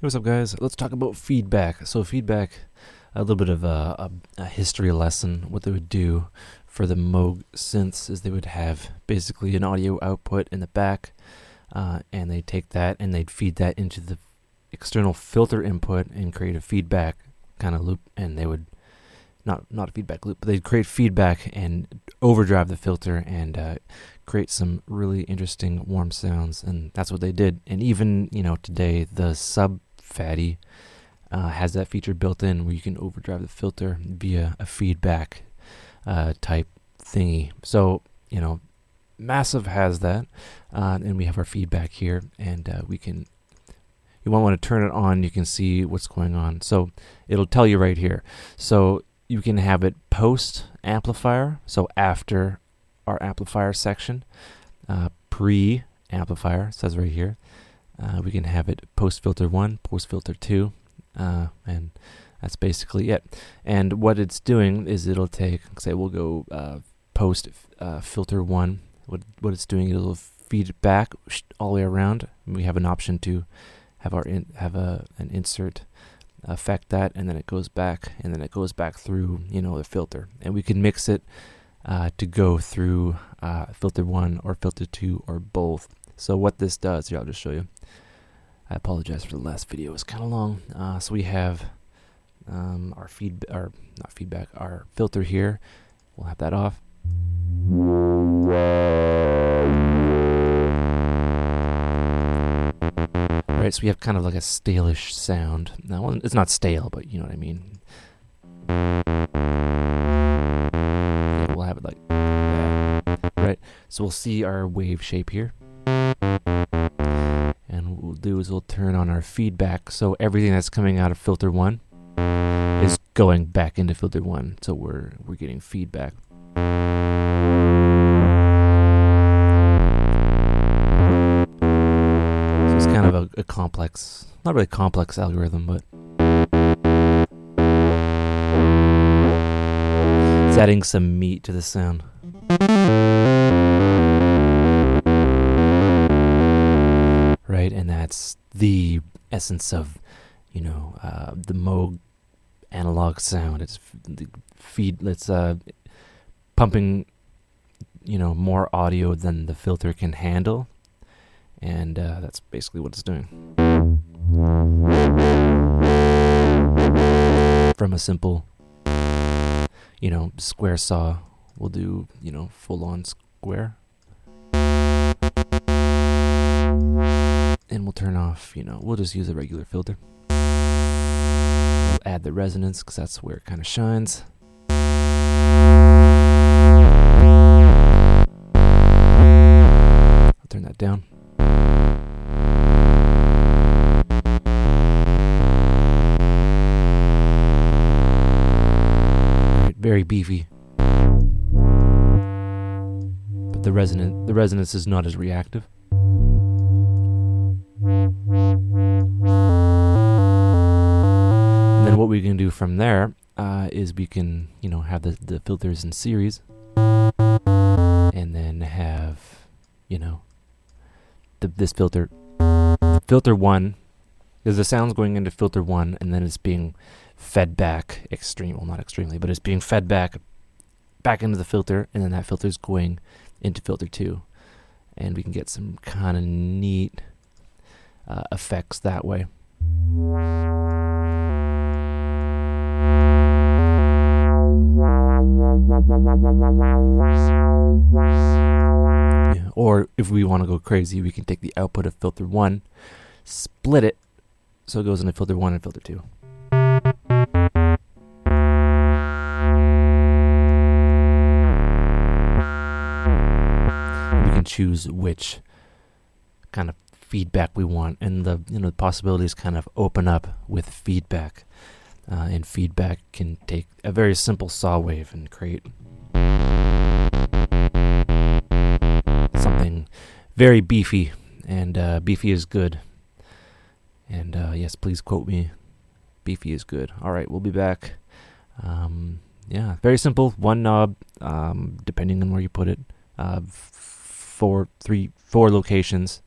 What's up, guys? Let's talk about feedback. So feedback, a little bit of a history lesson. What they would do for the Moog synths is they would have basically an audio output in the back, and they'd take that and they'd feed that into the external filter input and create a feedback kind of loop. And they would not a feedback loop, but they'd create feedback and overdrive the filter and create some really interesting warm sounds. And that's what they did. And even today, the Sub Fatty has that feature built in where you can overdrive the filter via a feedback type thingy. So Massive has that, and we have our feedback here, and you might want to turn it on. You can see what's going on. So it'll tell you right here. So you can have it post amplifier, so after our amplifier section, pre amplifier, says right here. We can have it post filter 1, post filter 2, and that's basically it. And what it's doing is it'll take, say we'll go post filter 1. What it's doing, it'll feed it back all the way around. We have an option to have an insert affect that, and then it goes back, and then it goes back through the filter, and we can mix it to go through filter 1 or filter 2 or both. So what this does here, I'll just show you. I apologize for the last video, it was kind of long. So we have our our filter here. We'll have that off. Right, so we have kind of like a stale-ish sound. Now, it's not stale, but you know what I mean. Yeah, we'll have it like that. Right, so we'll see our wave shape here. And what we'll do is we'll turn on our feedback. So everything that's coming out of filter 1 is going back into filter 1. So we're getting feedback. So it's kind of a complex, not really complex algorithm, but it's adding some meat to the sound. Right, and that's the essence of, the Moog analog sound. It's the feed. It's pumping, more audio than the filter can handle, and that's basically what it's doing. From a simple, square saw, we'll do, full-on square. And we'll turn off, we'll just use a regular filter. We'll add the resonance because that's where it kind of shines. I'll turn that down. Right, very beefy. But the resonance is not as reactive. And then what we can do from there is we can, have the filters in series, and then have, this filter 1, because the sound's going into filter 1, and then it's being fed back not extremely, but it's being fed back into the filter, and then that filter's going into filter 2, and we can get some kind of neat effects that way. Yeah, or if we want to go crazy, we can take the output of filter 1, split it so it goes into filter 1 and filter 2. We can choose which kind of feedback we want, and the possibilities kind of open up with feedback, and feedback can take a very simple saw wave and create something very beefy, and beefy is good, and yes, please quote me, beefy is good. Alright, we'll be back. Very simple, one knob, depending on where you put it, 4 locations.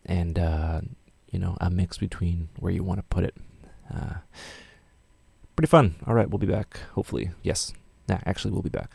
And a mix between where you want to put it. Pretty fun. All right, we'll be back, hopefully. Yes. Nah, actually, we'll be back.